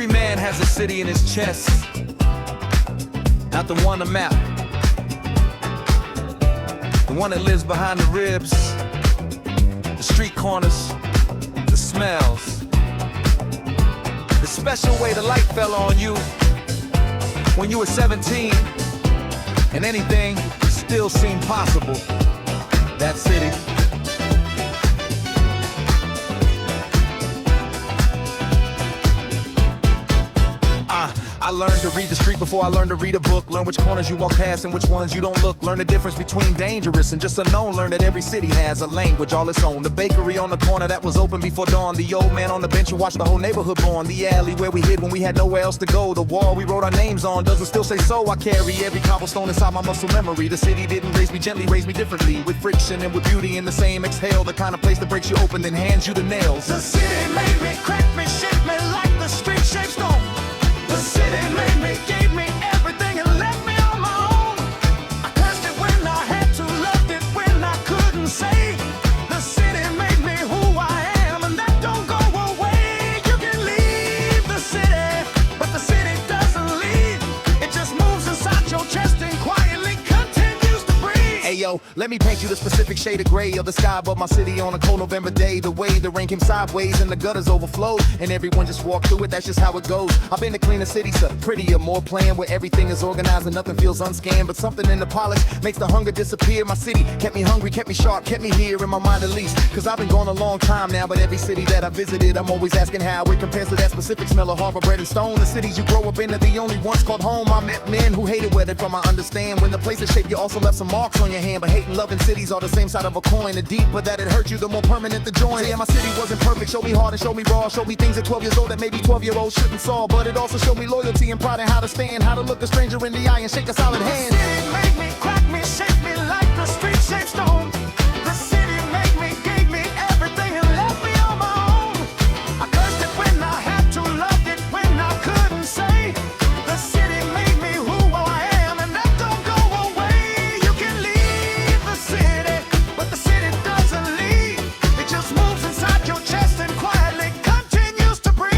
Every man has a city in his chest, not the one on the map, the one that lives behind the ribs, the street corners, the smells, the special way the light fell on you when you were 17 and anything still seemed possible. That city. I learned to read the street before I learned to read a book. Learn which corners you walk past and which ones you don't look. Learn the difference between dangerous and just unknown. Learn that every city has a language all its own. The bakery on the corner that was open before dawn. The old man on the bench who watched the whole neighborhood born. The alley where we hid when we had nowhere else to go. The wall we wrote our names on doesn't still say so. I carry every cobblestone inside my muscle memory. The city didn't raise me gently, raised me differently. With friction and with beauty in the same exhale. The kind of place that breaks you open then hands you the nails. The city made me, cracked me, shaped me like the street shaped stone. The city made me, gave me everything and left me on my own. I cursed it when I had to, loved it when I couldn't say. The city made me who I am and that don't go away. You can leave the city, but the city doesn't leave. It just moves inside your chest and quietly continues to breathe. Hey yo, let me paint you the specific shade of gray of the sky above my city on a cold November day. The way the rain came sideways and the gutters overflowed and everyone just walked through it, that's just how it goes. I've been to cleaner cities, prettier, more planned, where everything is organized and nothing feels unscanned. But something in the polish makes the hunger disappear. My city kept me hungry, kept me sharp, kept me here in my mind at least. Cause I've been gone a long time now, but every city that I visited, I'm always asking how it compares to that specific smell of harbor bread and stone. The cities you grow up in are the only ones called home. I met men who hated weather from I understand. When the place is shaped, you also left some marks on your hand. But hate and love in cities are the same side of a coin. The deeper that it hurt you, the more permanent the joint. Yeah, my city wasn't perfect, showed me hard and showed me raw. Showed me things at 12 years old that maybe 12-year-olds shouldn't saw. But it also showed me loyalty and pride and how to stand, how to look a stranger in the eye and shake a solid hand. The city made me, cracked me, shaped me like the street shaped stone. The city made me, gave me everything and left me on my own. I cursed it when I had to, loved it when I couldn't say. The city made me who I am and that don't go away. You can leave the city, but the city doesn't leave. It just moves inside your chest and quietly continues to breathe.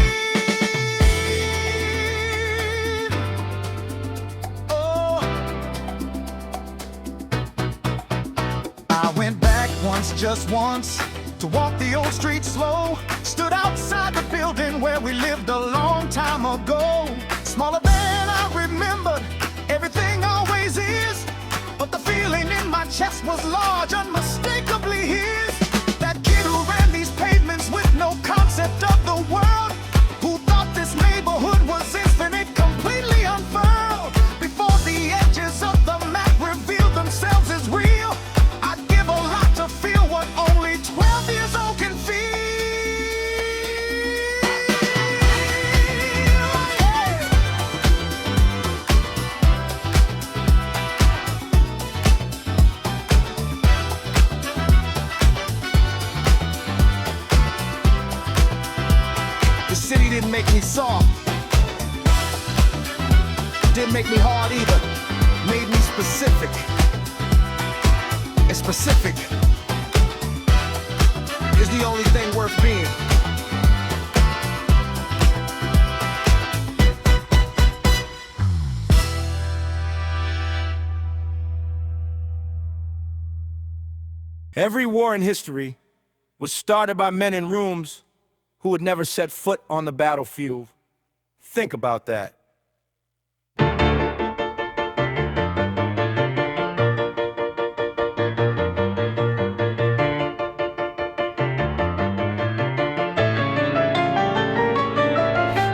I went back once, just once, to walk the old street slow. Stood outside the building where we lived a long time ago. Smaller than I remembered, everything always is. But the feeling in my chest was large, unmistakably his. That kid who ran these pavements with no concept of the world, who thought this neighborhood was infinite, completely unfurled. Before the edges of the map revealed themselves as real, I'd give a lot to feel what only 12 years old can feel. The city didn't make me soft, didn't make me hard either. Made me specific. And specific is the only thing worth being. Every war in history was started by men in rooms who had never set foot on the battlefield. Think about that.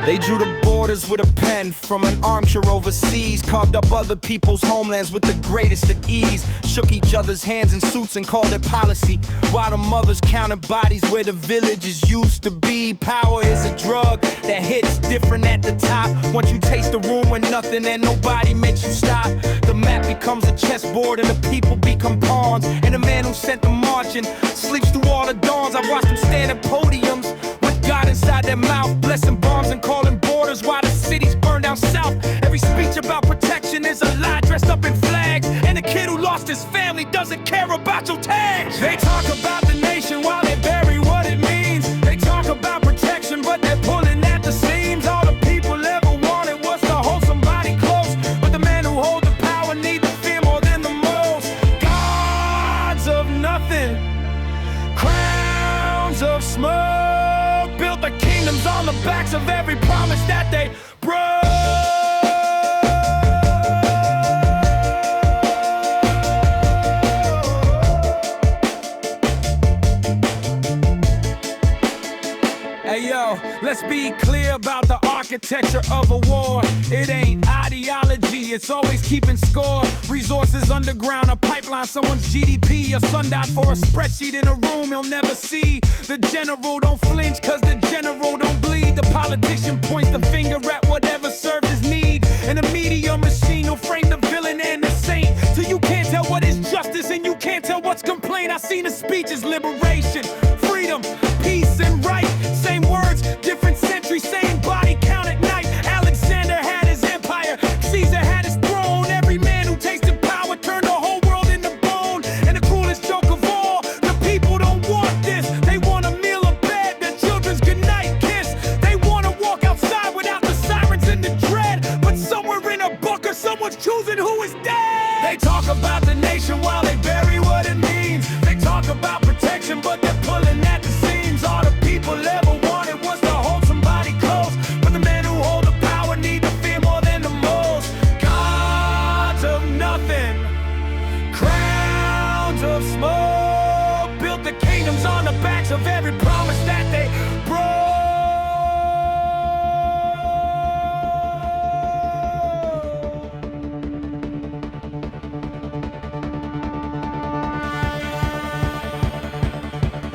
They drew the borders with a pen from an armchair overseas, carved up other people's homelands with the greatest of ease, shook each other's hands in suits and called it policy, while the mothers counted bodies where the villages used to be. Power is a drug that hits different at the top. Once you taste the room with nothing and nobody makes you stop, the map becomes a chessboard and the people become pawns. And the man who sent them marching sleeps through all the dawns. I watched them stand at podiums with God inside their mouth, blessing bombs and calling borders while the cities burn down south. Every speech about protection is a lie dressed up in flags, and the kid who lost his family doesn't care about your tags. They talk about the nation while they bury what it means. They talk about protection, but they're pulling at the seams. All the people of every promise that they broke. Hey yo, let's be clear about the architecture of a war. It ain't ideology, it's always keeping score. Resources underground, a pipeline, someone's GDP. A sundial for a spreadsheet in a room he'll never see. The general don't flinch cause the general don't bleed. The politician points the finger at whatever served his need. And a media machine will frame the villain and the saint, till you can't tell what is justice and you can't tell what's complaint. I seen the speeches, liberation, freedom, peace and right. Same words, different century, same body count at night. Alexander had his empire, Caesar had his throne. Every man who tasted power turned the whole world into bone. And the cruelest joke of all, the people don't want this. They want a meal, a bed, their children's goodnight kiss. They want to walk outside without the sirens and the dread. But somewhere in a book or someone's choosing who is dead. They talk about the nation while they bury what it means. They talk about protection but they're pulling at the seams. All the people ever wanted was to hold somebody close, but the men who hold the power need to fear more than the most. Gods of nothing, crowns of smoke, built the kingdoms on the backs of every promise that they broke.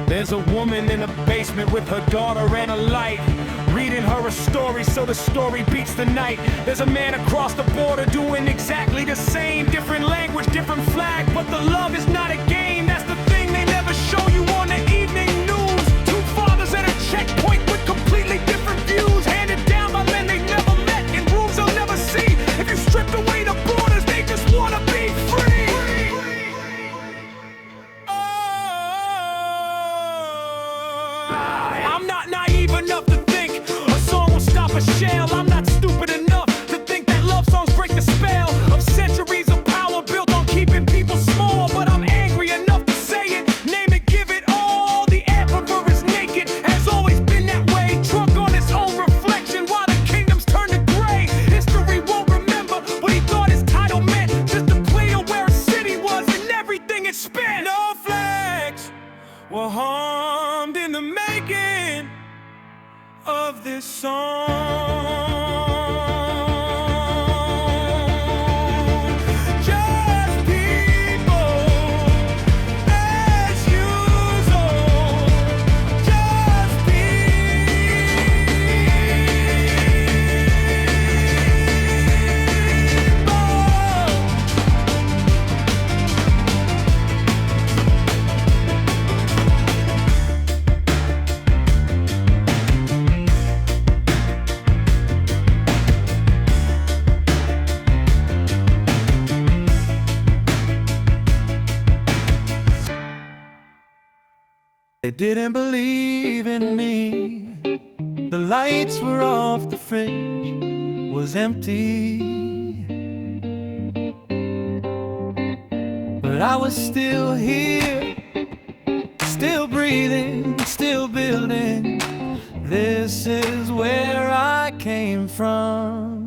There's a woman in a basement with her daughter and a light, reading her a story so the story beats the night. There's a man across the border doing exactly the same. Different language, different flag, but the love is not a game. That's the thing they never show you on the evening news. Two fathers at a checkpoint with completely different views, handed down by men they never met in rooms they'll never see. If you stripped away the borders, they just wanna be free. I'm not naive enough to think a song will stop a shell. I'm not stupid enough to think that love songs break the spell of centuries of power built on keeping people small. But I'm angry enough to say it, name it, give it all. The emperor is naked, has always been that way. Drunk on his own reflection while the kingdoms turn to gray. History won't remember what he thought his title meant, just a play of where a city was and everything it spent. No flags were harmed in the making of this song. Just people as usual. Just They didn't believe in me. The lights were off, the fridge was empty. But I was still here, still breathing, still building. This is where I came from.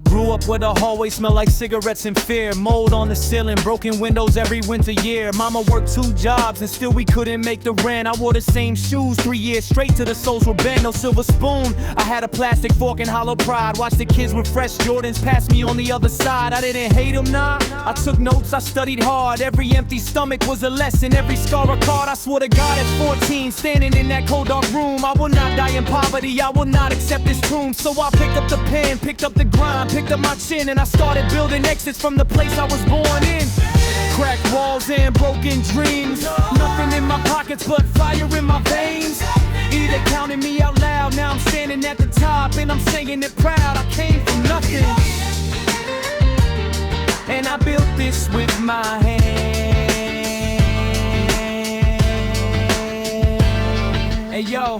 Grew up where the hallway smelled like cigarettes and fear. Mold on the ceiling, broken windows every winter year. Mama worked 2 jobs and still we couldn't make the rent. I wore the same shoes 3 years straight till the soles were bent. No silver spoon, I had a plastic fork and hollow pride. Watched the kids with fresh Jordans pass me on the other side. I didn't hate them, nah, I took notes, I studied hard. Every empty stomach was a lesson, every scar a card. I swore to God at 14, standing in that cold dark room, I will not die in poverty, I will not accept this tomb. So I picked up the pen, picked up the grind, picked up my chin, and I started building exits from the place I was born in. Cracked walls and broken dreams, nothing in my pockets but fire in my veins. Either counted me out loud, now I'm standing at the top and I'm saying it proud. I came from nothing, and I built this with my hands. Hey yo,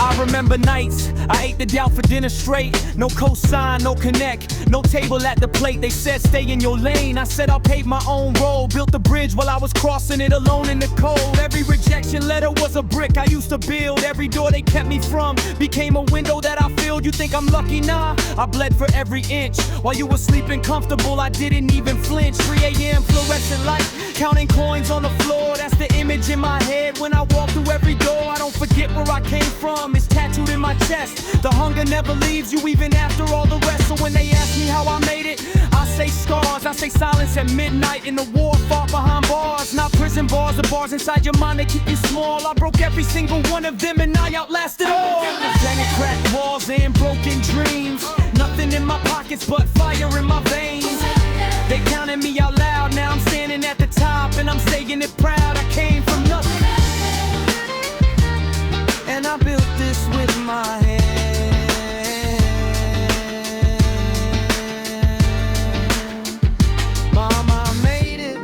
I remember nights I ate the doubt for dinner straight. No cosign, no connect, No table at the plate, they said stay in your lane. I said I'll pave my own road. Built the bridge while I was crossing it alone in the cold. Every rejection letter was a brick I used to build. Every door they kept me from became a window that I filled. You think I'm lucky? Nah, I bled for every inch. While you were sleeping comfortable, I didn't even flinch. 3 a.m. fluorescent light, counting coins on the floor. That's the image in my head when I walk through every door. I don't forget where I came from, it's tattooed in my chest. The hunger never leaves you even after all the rest. So when they ask me how I made it, I say scars, I say silence at midnight in the war fought behind bars. Not prison bars, the bars inside your mind, they keep you small. I broke every single one of them and I outlasted all. Then it cracked walls and broken dreams. Nothing in my pockets but fire in my veins. They counted me out loud, now I'm standing at the top and I'm saying it proud. I came from nothing and I built this with my hands. Mama, I made it.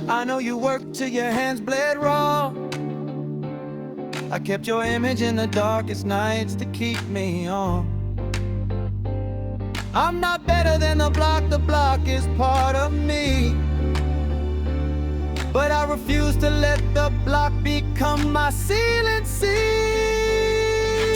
I know you worked till your hands bled raw. I kept your image in the darkest nights to keep me on. I'm not better than the block is part of me. But I refuse to let the block become my ceiling scene.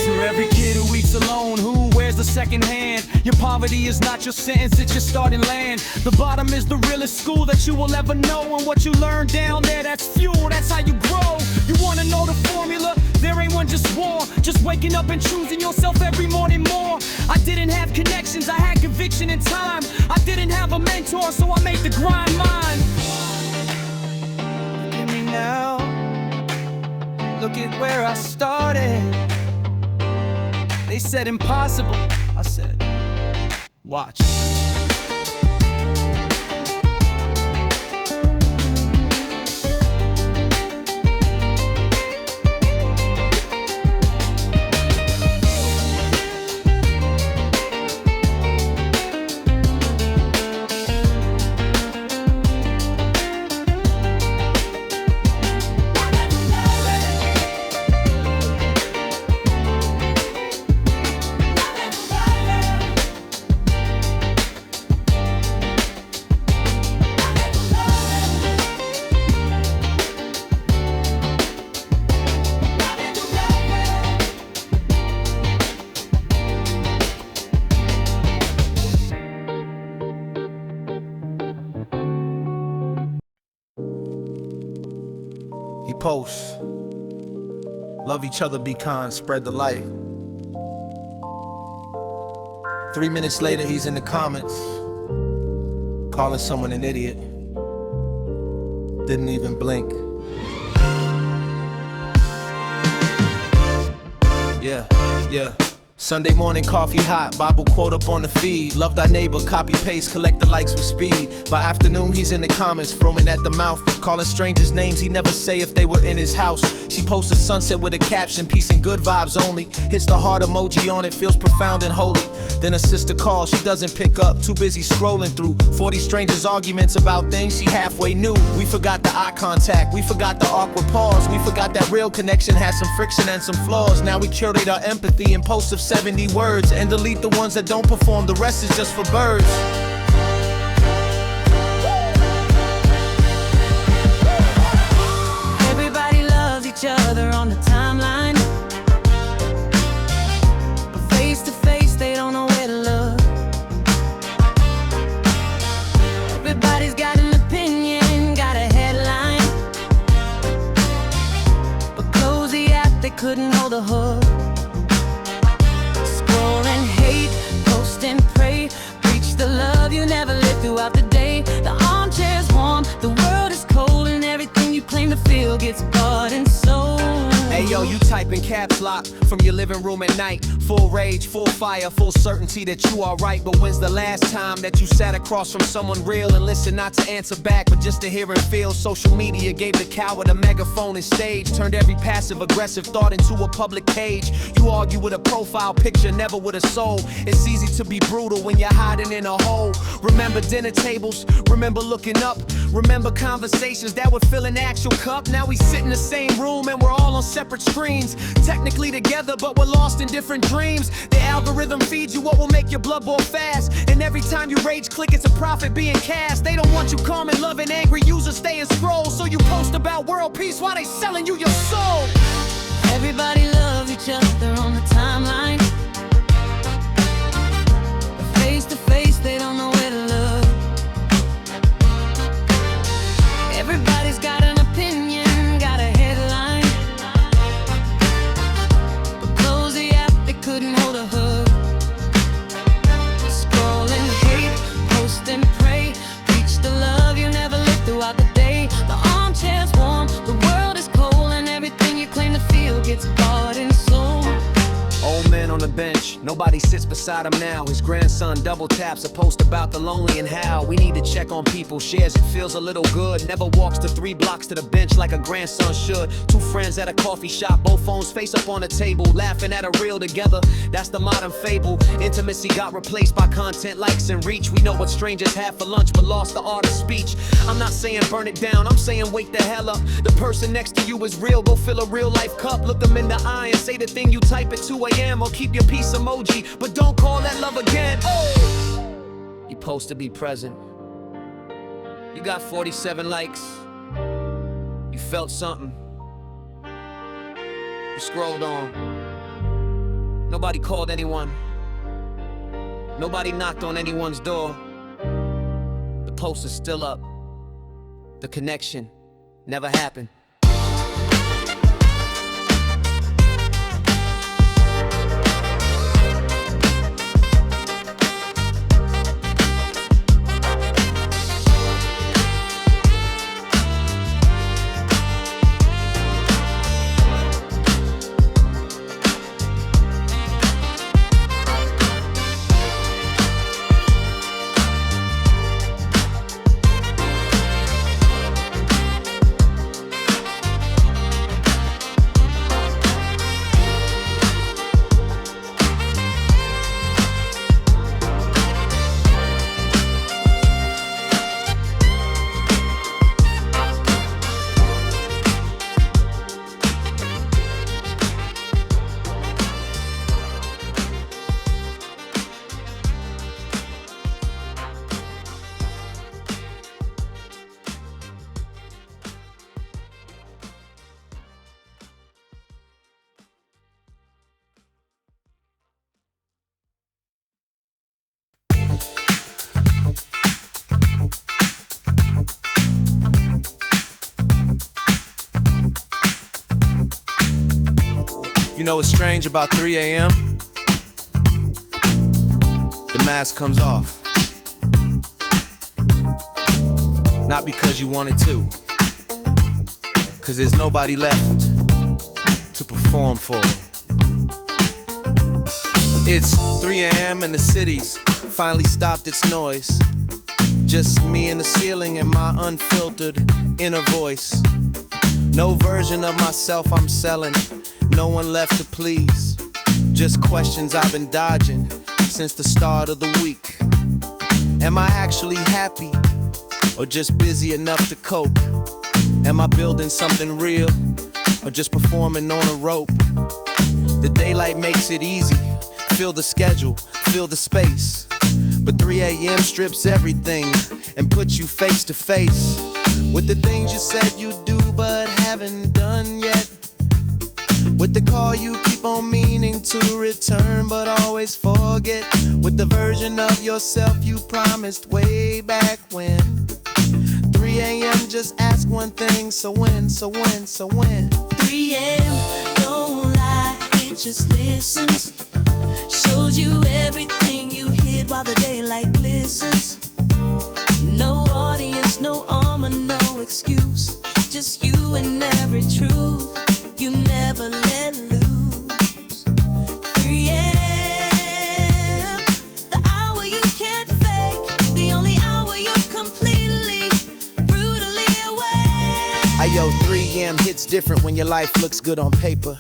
To every kid who eats alone, who wears the second hand, your poverty is not your sentence, it's your starting land. The bottom is the realest school that you will ever know. And what you learn down there, that's fuel, that's how you grow. You wanna know the formula? There ain't one, just war. Just waking up and choosing yourself every morning more. I didn't have connections, I had conviction and time. I didn't have a mentor, so I made the grind mine. Look at me now, look at where I started. They said impossible, I said, watch. He posts, love each other, be kind, spread the light. 3 minutes later, he's in the comments, calling someone an idiot. Didn't even blink. Yeah. Sunday morning coffee hot, Bible quote up on the feed. Love thy neighbor, copy paste, collect the likes with speed. By afternoon he's in the comments, foaming at the mouth, calling strangers names he never say if they were in his house. She posts a sunset with a caption, peace and good vibes only. Hits the heart emoji on it, feels profound and holy. Then a sister calls, she doesn't pick up, too busy scrolling through 40 strangers' arguments about things she halfway knew. We forgot the eye contact, we forgot the awkward pause. We forgot that real connection has some friction and some flaws. Now we curate our empathy in posts of 70 words and delete the ones that don't perform, the rest is just for birds. Everybody loves each other on the timeline, but face to face they don't know where to look. Everybody's got an opinion, got a headline, but close the app, they couldn't hold a hook. And hate, post and pray, preach the love you never lived throughout the day. The armchair's warm, the world is cold, and everything you claim to feel gets bought and sold. Hey yo, you type in caps lock from your living room at night. Full rage, full fire, full certainty that you are right. But when's the last time that you sat across from someone real and listened not to answer back, but just to hear and feel? Social media gave the coward a megaphone and stage, turned every passive aggressive thought into a public cage. You argue with a profile picture, never with a soul. It's easy to be brutal when you're hiding in a hole. Remember dinner tables, remember looking up, Remember conversations that would fill an actual cup? Now we sit in the same room and we're all on separate screens. Technically together, but we're lost in different dreams. The algorithm feeds you what will make your blood boil fast. And every time you rage click, it's a profit being cast. They don't want you calm and loving, angry users stay and scroll. So you post about world peace while they selling you your soul. Everybody loves each other on the timeline. But face to face, they don't know where to look. Everybody's got an opinion, got a headline. But close the app, they couldn't hold a hook. Scroll and hate, post and pray. Preach the love you never lived throughout the day. The armchair's warm, the world is cold, and everything you claim to feel gets bought and sold. Old man on the bench, nobody sits beside him now. His grandson double taps a post about the lonely and how we need to check on people, shares it, feels a little good. Never walks the 3 blocks to the bench like a grandson should. 2 friends at a coffee shop, both phones face up on the table, laughing at a reel together, that's the modern fable. Intimacy got replaced by content, likes and reach. We know what strangers have for lunch but lost the art of speech. I'm not saying burn it down, I'm saying wake the hell up. The person next to you is real, go fill a real life cup. Look them in the eye and say the thing you type at 2 a.m. or keep your peace emoji, but don't call that love again. Oh! You supposed to be present. You got 47 likes. You felt something. You scrolled on. Nobody called anyone. Nobody knocked on anyone's door. The post is still up. The connection never happened. You know what's strange about 3 a.m.? The mask comes off. Not because you wanted to, cause there's nobody left to perform for. It's 3 a.m. and the city's finally stopped its noise. Just me and the ceiling and my unfiltered inner voice. No version of myself I'm selling, no one left to please. Just questions I've been dodging since the start of the week. Am I actually happy or just busy enough to cope? Am I building something real or just performing on a rope? The daylight makes it easy, fill the schedule, fill the space. But 3 a.m. strips everything and puts you face to face with the things you said you'd do but haven't done yet. With the call you keep on meaning to return but always forget. With the version of yourself you promised way back when. 3 a.m. just ask one thing, so when, so when, so when? 3 a.m. don't lie, it just listens. Shows you everything you hid while the daylight glistens. No audience, no armor, no excuse. Just you and every truth you never let loose. 3 a.m. the hour you can't fake, the only hour you're completely, brutally awake. Ayo, 3 a.m. hits different when your life looks good on paper.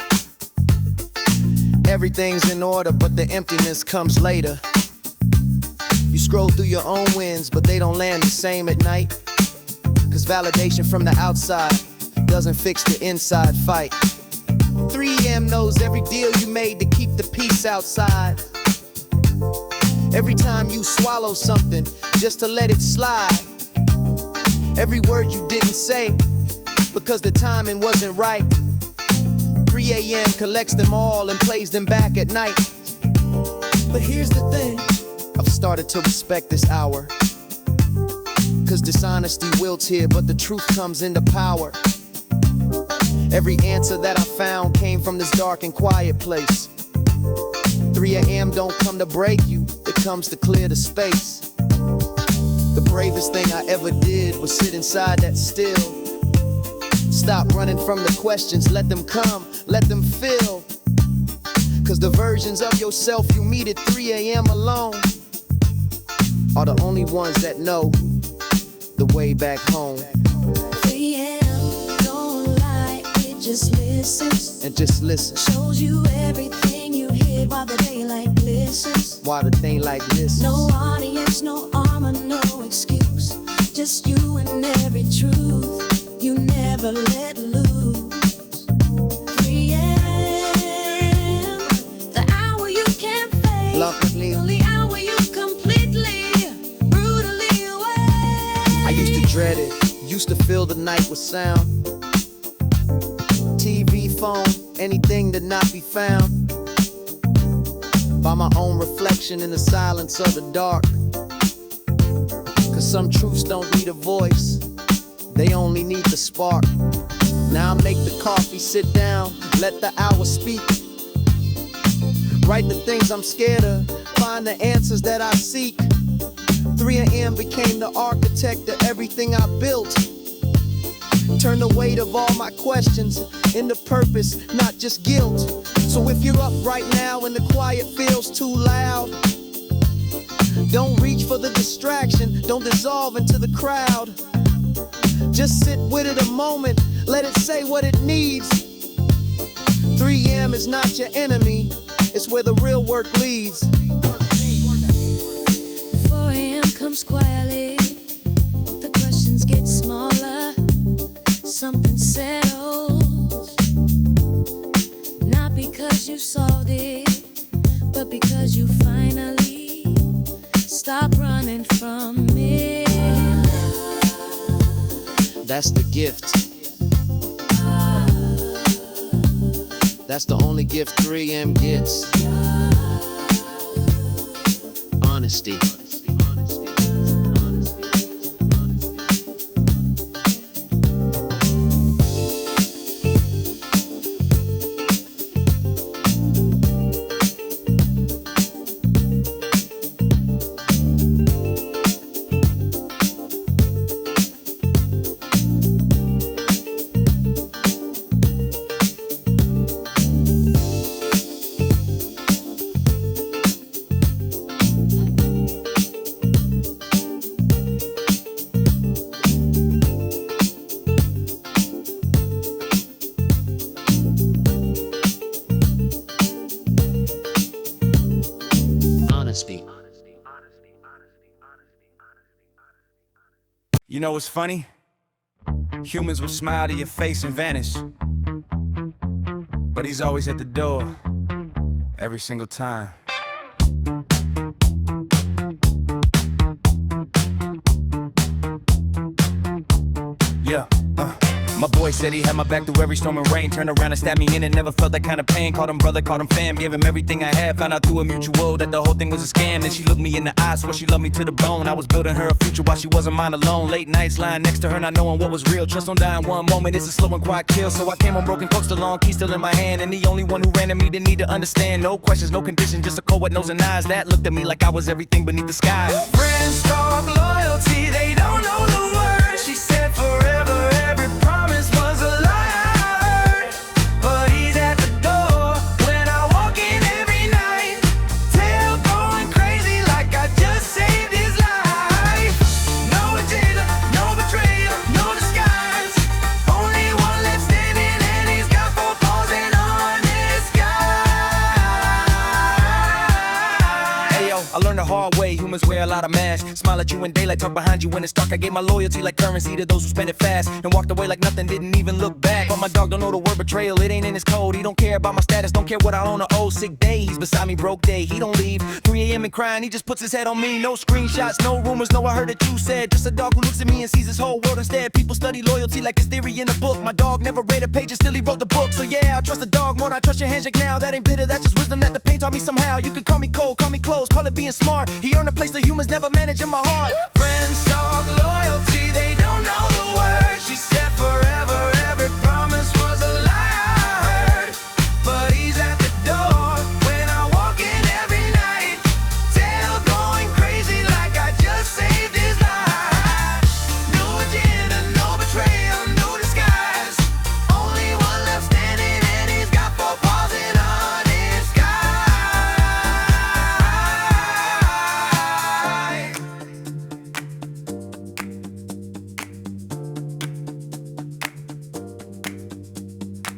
Everything's in order, but the emptiness comes later. You scroll through your own wins, but they don't land the same at night. Cause validation from the outside doesn't fix the inside fight. 3M knows every deal you made to keep the peace outside. Every time you swallow something just to let it slide. Every word you didn't say because the timing wasn't right. 3 a.m. collects them all and plays them back at night. But here's the thing, I've started to respect this hour. Cause dishonesty wilts here, but the truth comes into power. Every answer that I found came from this dark and quiet place. 3 a.m. don't come to break you, it comes to clear the space. The bravest thing I ever did was sit inside that still. Stop running from the questions, let them come, let them fill. Cause the versions of yourself you meet at 3 a.m. alone are the only ones that know the way back home. 3 a.m. don't lie, it just listens. And just listen. Shows you everything you hid while the daylight glistens. While the thing like this. No audience, no armor, no excuse. Just you and every truth you never let loose. 3 a.m. the hour you can't fake. Luckily, the hour you completely, brutally away. I used to dread it, used to fill the night with sound. TV, phone, anything to not be found by my own reflection in the silence of the dark. Cause some truths don't need a voice, they only need the spark. Now I make the coffee, sit down, let the hour speak. Write the things I'm scared of, find the answers that I seek. 3 a.m. became the architect of everything I built. Turn the weight of all my questions into purpose, not just guilt. So if you're up right now and the quiet feels too loud, don't reach for the distraction, don't dissolve into the crowd. Just sit with it a moment, let it say what it needs. 3 a.m. is not your enemy, it's where the real work leads. 4 a.m. comes quietly, the questions get smaller, something settles. Not because you solved it, but because you finally stop running from it. That's the gift. That's the only gift 3M gets. Honesty. You know what's funny? Humans will smile to your face and vanish, but he's always at the door, every single time. Yeah, my boy said he had my back through every storm and rain. Turned around and stabbed me in and never felt that kind of pain. Called him brother, called him fam, gave him everything I had. Found out through a mutual that the whole thing was a scam. Then she looked me in the eyes, swore she loved me to the bone. I was building her a future while she wasn't mine alone. Late nights lying next to her, not knowing what was real. Trust don't die in one moment, it's a slow and quiet kill. So I came on broken coast along, key still in my hand. And the only one who ran to me didn't need to understand. No questions, no conditions, just a cold wet nose and eyes that looked at me like I was everything beneath the sky. Friends talk loyalty, they don't know the words. She said forever, every promise was a lie. But he's at the door when I walk in every night. Tail going crazy like I just saved his life. No agenda, no betrayal, no disguise. Only one left standing and he's got 4 paws and on this guy. Hey yo, I learned the hard way. rumors, wear a lot of masks. Smile at you in daylight, talk behind you when it's dark. I gave my loyalty like currency to those who spend it fast, and walked away like nothing, didn't even look back. But my dog don't know the word betrayal, it ain't in his code. He don't care about my status, don't care what I own or owe. Sick days beside me, broke day, he don't leave. 3 a.m. and crying, he just puts his head on me. No screenshots, no rumors, no I heard that you said. Just a dog who looks at me and sees his whole world instead. People study loyalty like it's theory in a book. My dog never read a page and still he wrote the book. So yeah, I trust the dog more than I trust your handshake now. That ain't bitter, that's just wisdom that the pain taught me somehow. You could call me cold, call me close, call it being smart. He earned a place that humans never manage in my heart. Friends talk loyalty, they don't know the words. She said forever, every promise was a lie I heard. But he's at the door when I walk in every night. Tail going crazy like I just saved his life. No agenda, no betrayal, no disguise. Only one left standing and he's got 4 paws in honest sky.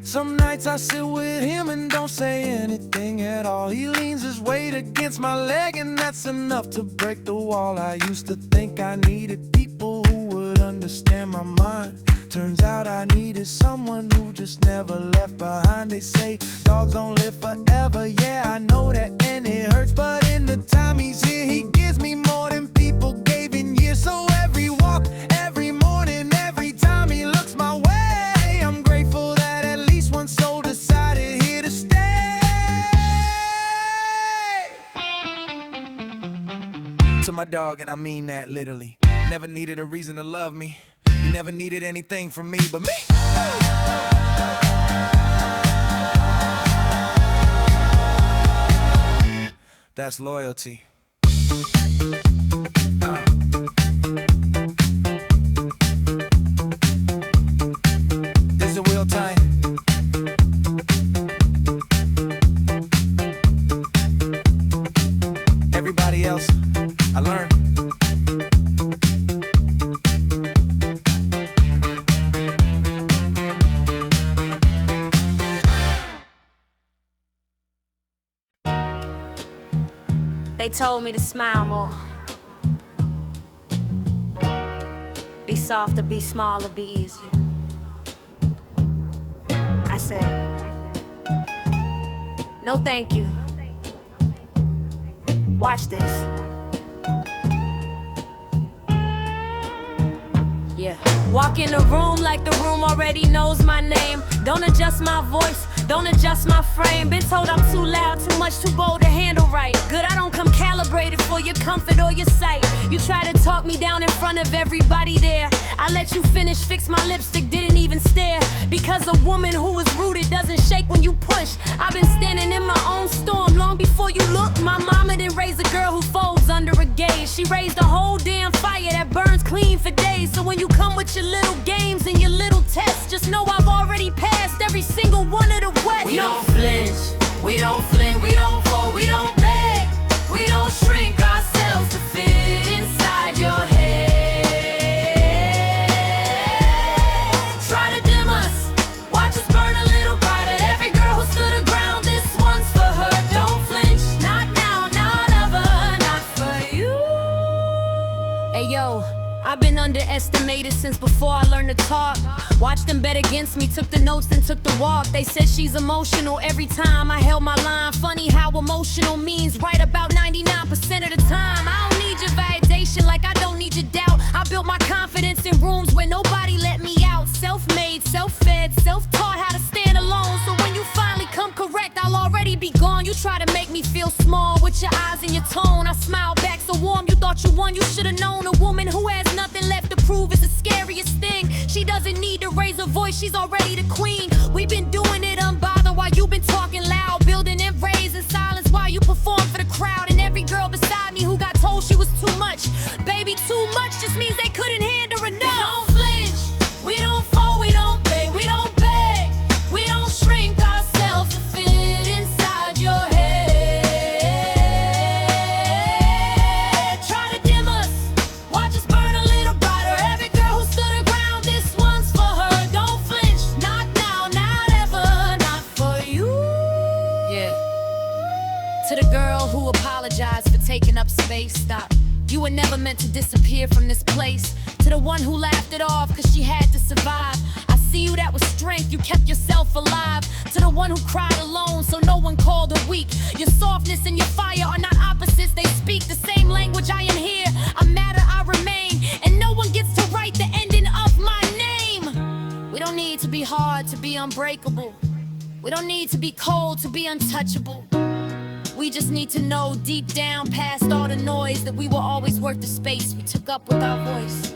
Some nights I sit with him and don't say anything at all. He leans his weight against my leg and that's enough to break the wall. I used to think I needed people who would understand my mind. Turns out I needed someone who just never left behind. They say dogs don't live forever, yeah I know that and it hurts. But in the time he's here, he gives me more than people gave in years. So every walk, every morning, every time he looks my way, I'm grateful that at least one soul decided here to stay. To my dog, and I mean that literally. Never needed a reason to love me. You never needed anything from me but me. That's loyalty. Is it real time? Everybody else, I learned. They told me to smile more. Be softer, be smaller, be easier. I said, no thank you. Watch this. Yeah. Walk in the room like the room already knows my name. Don't adjust my voice, don't adjust my frame. Been told I'm too loud, too much, too bold to handle right. Good, I don't come calibrated for your comfort or your sight. You try to talk me down in front of everybody there. I let you finish, fix my lipstick, didn't even stare. Because a woman who is rooted doesn't shake when you push. I've been standing in my own storm long before you look. My mama didn't raise a girl who folds under a gaze. She raised a whole damn fire that burns clean for days. So when you come with your little games and your little tests, just know I've already passed every single one of the west. We don't flinch, we don't fling, we don't fold, we don't beg. We don't shrink ourselves to fit inside your head. Try to dim us, watch us burn a little brighter. Every girl who stood her ground, this one's for her. Don't flinch, not now, not ever, not for you. Hey yo, I've been underestimated since before I learned to talk. Watched them bet against me, took the notes and took the walk. They said she's emotional every time I held my line. Funny how emotional means right about 99% of the time. I don't need your validation like I don't need your doubt. I built my confidence in rooms where nobody let me out. Self-made, self-fed, self-taught how to stand alone. So when you finally come correct, I'll already be gone. You try to make me feel small with your eyes and your tone. I smile back so warm, you thought you won. You should have known a woman who has nothing left to prove is the scariest thing. She doesn't need to raise her voice, she's already the queen. We've been doing it unbothered while you've been talking loud. Building and raising silence while you perform for the crowd. And every girl beside me who got told she was too much. Baby, too much just means they couldn't handle enough. We don't flinch, we don't fold, we don't beg, we don't beg. We don't shrink ourselves to fit inside your head. Try to dim us, watch us burn a little brighter. Every girl who stood her ground, this one's for her. Don't flinch, not now, not ever, not for you. Yeah. To the girl who apologized for taking up space, stop. disappear from this place. To the one who laughed it off cause she had to survive, I see you, that was strength, you kept yourself alive. To the one who cried alone so no one called her weak, your softness and your fire are not opposites, they speak the same language. I am here, I matter, I remain, and no one gets to write the ending of my name. We don't need to be hard to be unbreakable. We don't need to be cold to be untouchable. We just need to know deep down past all the noise that we were always worth the space we took up with our voice.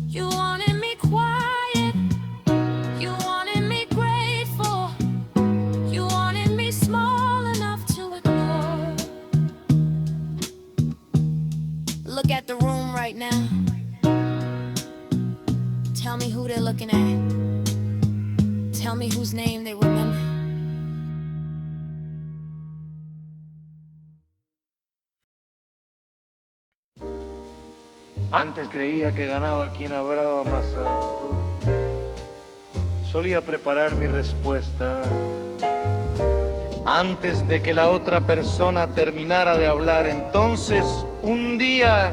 You wanted me quiet, you wanted me grateful, you wanted me small enough to ignore. Look at the room right now. Tell me who they're looking at. Tell me whose name they remember. Antes creía que ganaba quien hablaba más alto. Solía preparar mi respuesta antes de que la otra persona terminara de hablar. Entonces, un día,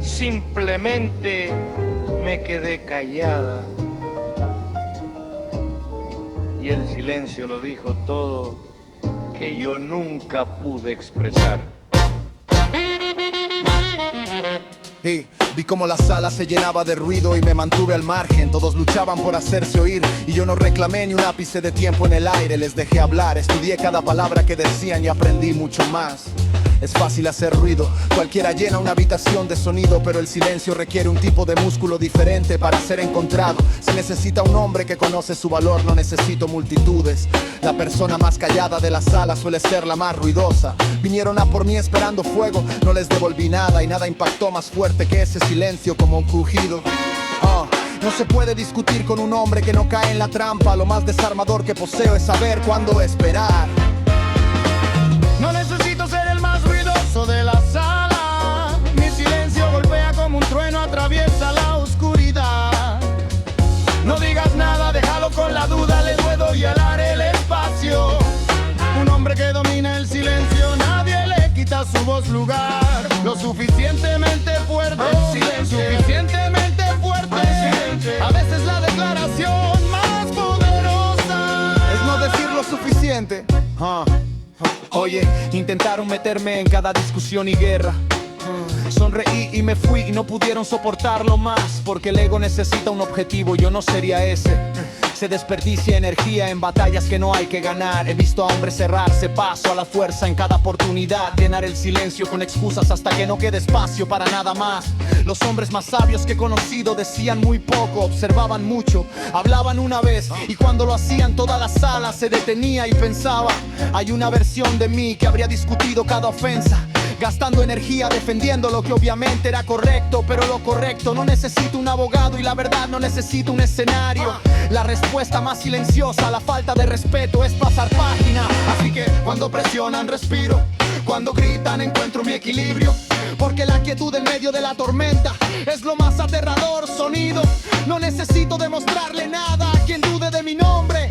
simplemente me quedé callada. Y el silencio lo dijo todo que yo nunca pude expresar. Y vi como la sala se llenaba de ruido y me mantuve al margen. Todos luchaban por hacerse oír y yo no reclamé ni un ápice de tiempo en el aire. Les dejé hablar, estudié cada palabra que decían y aprendí mucho más. Es fácil hacer ruido, cualquiera llena una habitación de sonido, pero el silencio requiere un tipo de músculo diferente para ser encontrado. Se necesita un hombre que conoce su valor, no necesito multitudes. La persona más callada de la sala suele ser la más ruidosa. Vinieron a por mí esperando fuego, no les devolví nada y nada impactó más fuerte que ese silencio como un crujido. No se puede discutir con un hombre que no cae en la trampa. Lo más desarmador que poseo es saber cuándo esperar. No necesito ser el más ruidoso de la sala. Mi silencio golpea como un trueno, atraviesa la oscuridad. No digas nada, déjalo con la duda, le puedo llenar el espacio. Un hombre que domina el silencio, nadie le quita su voz lugar. Lo suficientemente fuerte, suficientemente fuerte. A veces la declaración más poderosa es no decir lo suficiente. Oye, intentaron meterme en cada discusión y guerra. Sonreí y me fui y no pudieron soportarlo más, porque el ego necesita un objetivo, yo no sería ese. Se desperdicia energía en batallas que no hay que ganar. He visto a hombres cerrarse paso a la fuerza en cada oportunidad, llenar el silencio con excusas hasta que no quede espacio para nada más. Los hombres más sabios que he conocido decían muy poco, observaban mucho, hablaban una vez y cuando lo hacían toda la sala se detenía y pensaba. Hay una versión de mí que habría discutido cada ofensa, gastando energía defendiendo lo que obviamente era correcto, pero lo correcto no necesita un abogado y la verdad no necesita un escenario. La respuesta más silenciosa a la falta de respeto es pasar página. Así que cuando presionan respiro, cuando gritan encuentro mi equilibrio, porque la quietud en medio de la tormenta es lo más aterrador sonido. No necesito demostrarle nada a quien dude de mi nombre.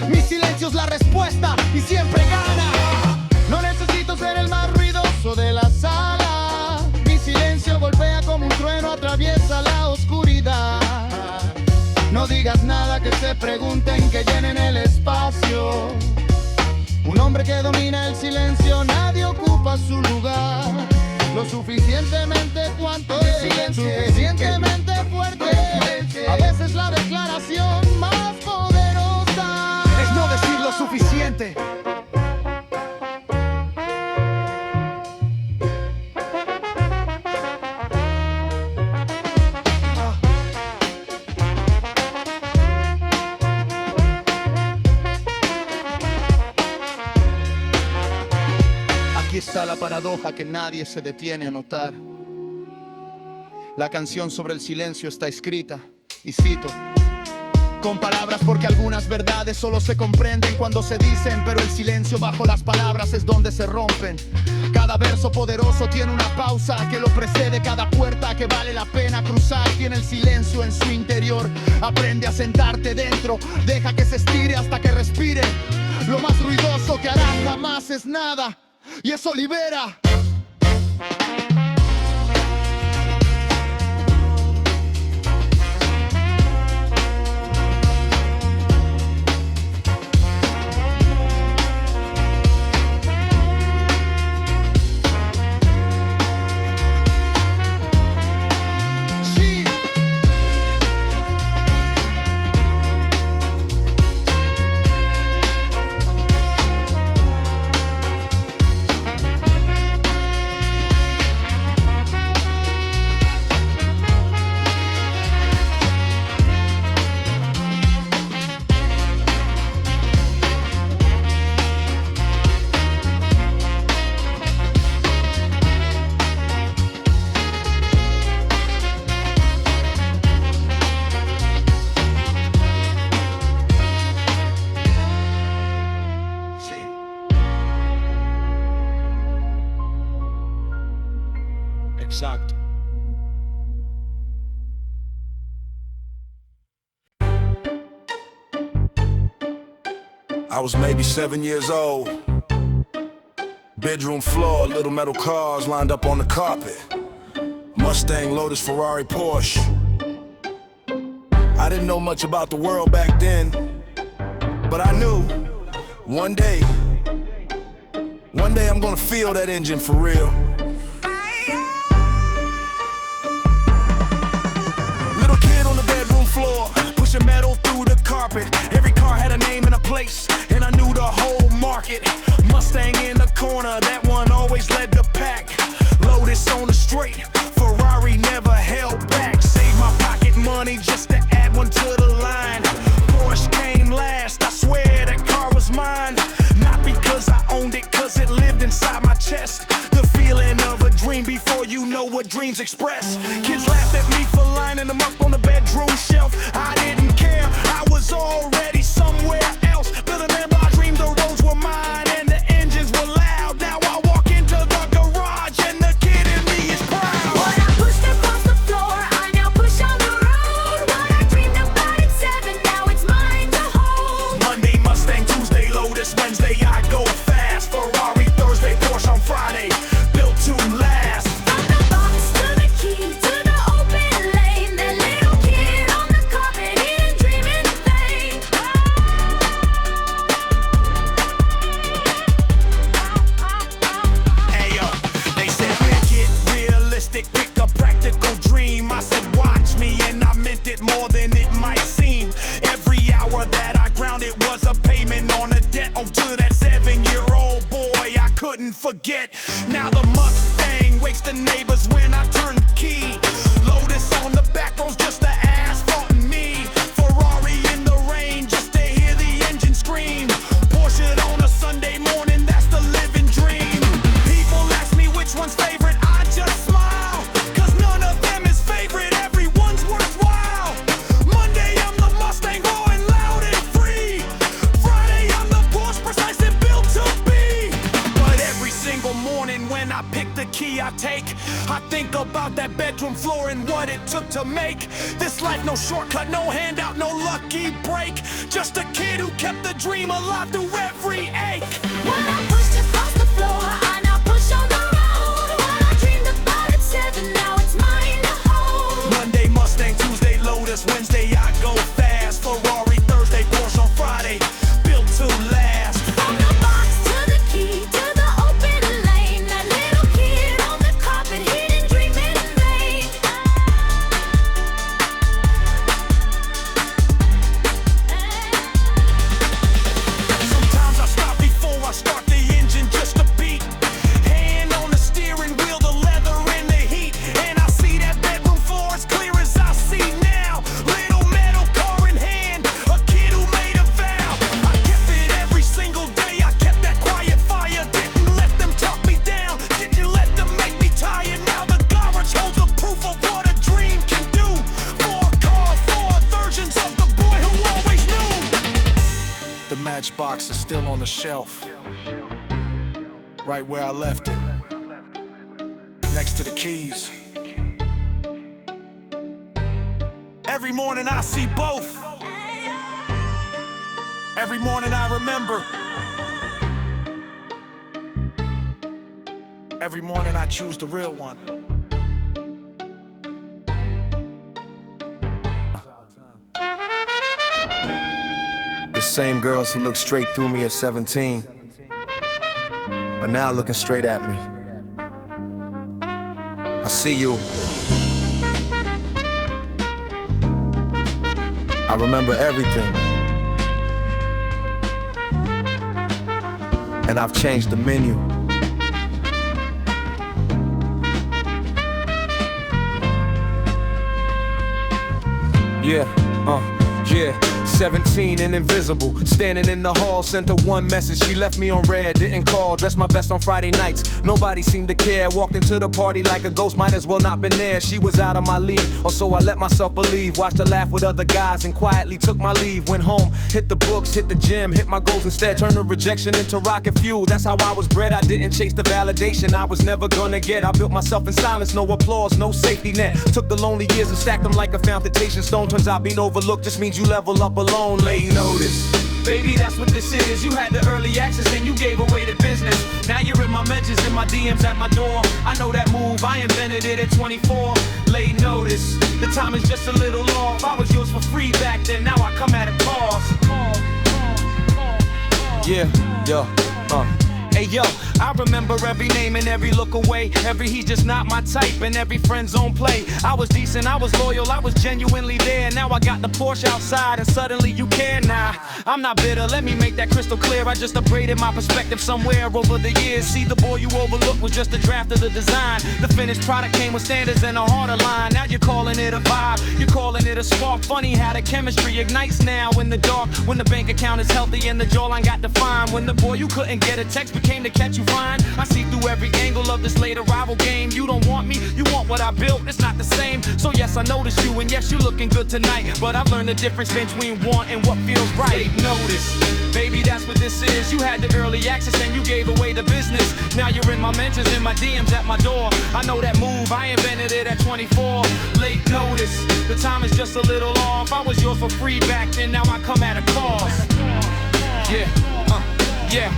Mi silencio es la respuesta y siempre gana. No necesito ser el más ruidoso de la sala. Mi silencio golpea como un trueno, atraviesa la oscuridad. No digas nada, que se pregunten, que llenen el espacio. Un hombre que domina el silencio, nadie ocupa su lugar. Lo suficientemente cuanto es, suficientemente fuerte. A veces la declaración más poderosa es no decir lo suficiente. Aquí está la paradoja que nadie se detiene a notar. La canción sobre el silencio está escrita, y cito: con palabras porque algunas verdades solo se comprenden cuando se dicen, pero el silencio bajo las palabras es donde se rompen. Cada verso poderoso tiene una pausa que lo precede, cada puerta que vale la pena cruzar tiene el silencio en su interior. Aprende a sentarte dentro, deja que se estire hasta que respire. Lo más ruidoso que harás jamás es nada, y eso libera. Exact. I was maybe 7 years old. Bedroom floor, little metal cars lined up on the carpet. Mustang, Lotus, Ferrari, Porsche. I didn't know much about the world back then, but I knew one day I'm gonna feel that engine for real. Little kid on the bedroom floor, pushing metal through the carpet. Every car had a name and a place, and I knew the whole market. Mustang in the corner, that one always led the pack. Lotus on the straight, Ferrari never held back. Saved my pocket money just to add one to the line. Porsche came last, I swear that car was mine. Not because I owned it, cause it lived inside my chest. The feeling of a dream before you know what dreams express. Kids laughed at me for lining them up on the bedroom shelf. I didn't care, I was already somewhere else. Building them, I dreamed the roads were mine and the engines were loud. Now I walk into the garage and the kid in me is proud. What I pushed across the floor, I now push on the road. What I dreamed about at 7, now it's mine to hold. Monday, Mustang, Tuesday, Lotus, Wednesday, I go fast. Ferrari, Thursday, Porsche on Friday, built to last. From the box to the key to the open lane, that little kid on the carpet, he didn't dream anything. Ayo, they said, man, get realistic, pick a practical dream. I said, watch me, and I meant it more than it might seem. Every hour that I grounded was a payment on a debt. Oh, to that 7-year-old boy, I couldn't forget. Now the Mustang wakes the neighbors when I turn the key. Lotus on the back roads, just the asphalt and me. Ferrari in the rain, just to hear the engine scream. Porsche on a Sunday morning, that's the living dream. People ask me which one's favorite, I just smile. Cause none of them is favorite, everyone's worthwhile. Monday I'm the Mustang, roaring loud and free. Friday I'm the Porsche, precise and built to be. But every single morning when I pick the key I take, I think about that bedroom floor and what it took to make this life. No shortcut, no handout, no lucky break. Just a kid who kept the dream alive through every ache. When I pushed across the floor, I now push on the road. What I dreamed about at 7, now it's mine to hold. Monday, Mustang, Tuesday, Lotus, Wednesday, I go fast. Ferrari, Thursday, Porsche on Friday, built to last. From the box to the key to the open lane, that little kid on the carpet, he didn't dream it in vain. Sometimes I stop before I start the engine just to beat. Hand on the steering wheel, the leather in the heat. And I see that bedroom floor as clear as I see now. Little metal car in hand, a kid who made a vow. I kept it every single day, I kept that quiet fire. Didn't let them talk me down, didn't let them make me tired. Now the garage holds the proof of what a dream can do. 4 versions of the boy who always knew. The matchbox is still on the shelf, right where I left it, next to the keys. Every morning I see both. Every morning I remember. Every morning I choose the real one. The same girls who looked straight through me at 17 are now looking straight at me. I see you. I remember everything. And I've changed the menu. Yeah, yeah. 17 and invisible, standing in the hall, sent her one message. She left me on red, didn't call, dressed my best on Friday nights. Nobody seemed to care, walked into the party like a ghost, might as well not been there. She was out of my league, or so I let myself believe. Watched her laugh with other guys and quietly took my leave. Went home, hit the books, hit the gym, hit my goals instead. Turned the rejection into rocket fuel, that's how I was bred. I didn't chase the validation I was never gonna get. I built myself in silence, no applause, no safety net. Took the lonely years and stacked them like a foundation stone. Turns out being overlooked just means you level up alone. Late notice, baby, that's what this is. You had the early access and you gave away the business. Now you're in my mentions and my DMs at my door. I know that move, I invented it at 24. Late notice, the time is just a little off. I was yours for free back then, now I come at a cost. Yeah, Hey yo, I remember every name and every look away. Every he's just not my type and every friend's own play. I was decent, I was loyal, I was genuinely there. Now I got the Porsche outside and suddenly you care. Nah, I'm not bitter, let me make that crystal clear. I just upgraded my perspective somewhere over the years. See, the boy you overlooked was just a draft of the design. The finished product came with standards and a harder line. Now you're calling it a vibe, you're calling it a spark. Funny how the chemistry ignites now in the dark. When the bank account is healthy and the jawline got defined. When the boy you couldn't get a text became to catch you fine. I see through every angle of this late arrival game. You don't want me, you want what I built, it's not the same. So yes, I noticed you and yes, you're looking good tonight. But I've learned the difference between want and what feels right. Take notice, baby, that's what this is. You had the early access and you gave away the business. Now you're in my mentions and my DMs at my door. I know that move, I invented it at 24. Late notice, the time is just a little off. I was yours for free back then, now I come at a cost. Yeah,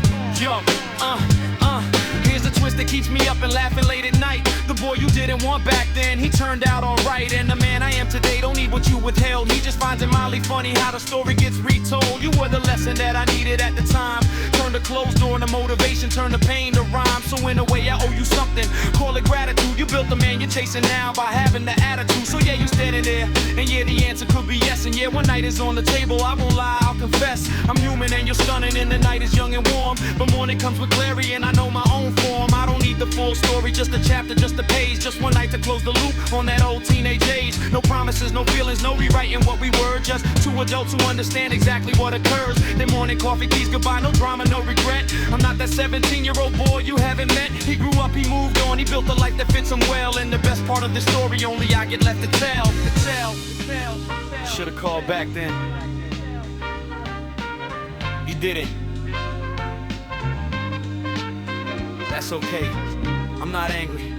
here's the twist that keeps me up and laughing late at night. The boy you didn't want back then, he turned out alright. And the man I am today don't need what you withheld. He just finds it mildly funny how the story gets retold. You were the lesson that I needed at the time. Turned the closed door into motivation, turned the pain to rhyme. So in a way I owe you something, call it gratitude. You built the man you're chasing now by having the attitude. So yeah, you standing there, and yeah, the answer could be yes. And yeah, one night is on the table, I won't lie, I'll confess. I'm human and you're stunning and the night is young and warm. But morning comes with clarity and I know my own form. I don't need the full story, just a chapter, just a page. Just one night to close the loop on that old teenage age. No promises, no feelings, no rewriting what we were. Just two adults who understand exactly what occurs. Then morning coffee, keys, goodbye, no drama, no regret. I'm not that 17-year-old boy you haven't met. He grew up, he moved on, he built a life that fits him well. And the best part of the story only I get left to tell. Should've called back then. You did it. That's okay. I'm not angry.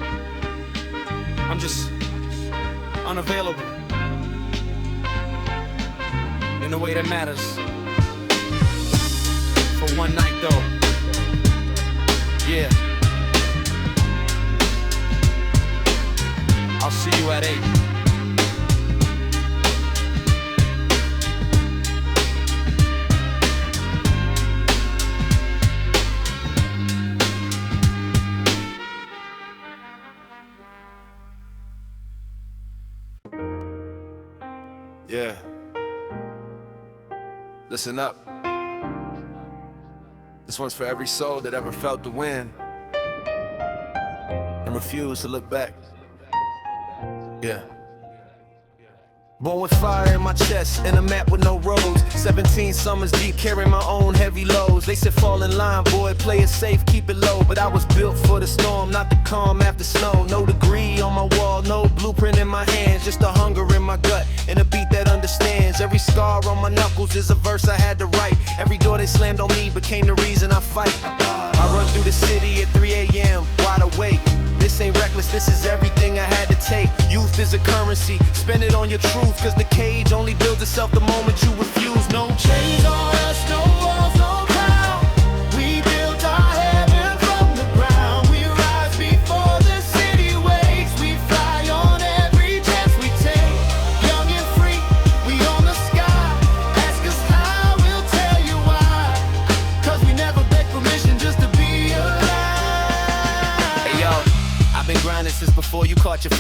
I'm just unavailable in a way that matters. For one night though. Yeah. I'll see you at 8. Yeah. Listen up. This one's for every soul that ever felt the wind and refused to look back. Yeah. Born with fire in my chest and a map with no roads. 17 summers deep, carrying my own heavy loads. They said fall in line, boy, play it safe, keep it low. But I was built for the storm, not the calm after snow. No degree on my wall, no blueprint in my hands. Just a hunger in my gut and a beat that understands. Every scar on my knuckles is a verse I had to write. Every door they slammed on me became the reason I fight. I run through the city at 3 a.m., wide awake. This ain't reckless, this is everything I had to take. Youth is a currency, spend it on your truth. Cause the cage only builds itself the moment you refuse. No chains on us, no walls, no crown. We built our heaven from the ground. We rise before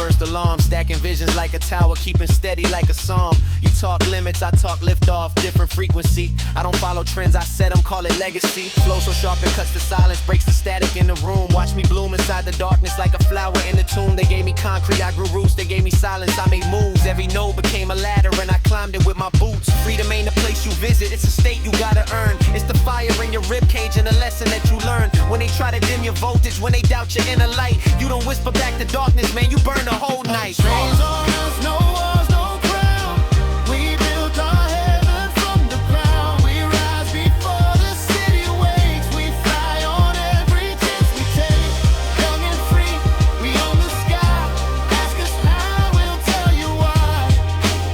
first alarm, stacking visions like a tower, keeping steady like a psalm. You talk limits, I talk lift off, different frequency. I don't follow trends, I set them, call it legacy. Flow so sharp it cuts the silence, breaks the static in the room. Watch me bloom inside the darkness like a flower in the tomb. They gave me concrete, I grew roots, they gave me silence, I made moves. Every node became a ladder and I climbed it with my boots. Freedom ain't a place you visit, it's a state you gotta earn. It's the fire in your ribcage and a lesson that you learn. When they try to dim your voltage, when they doubt your inner light, you don't whisper back the darkness, man, you burn the whole night. Chains on us, no walls, no crown. We built our heaven from the ground. We rise before the city wakes. We fly on every chance we take. Young and free, we own the sky. Ask us how, we'll tell you why.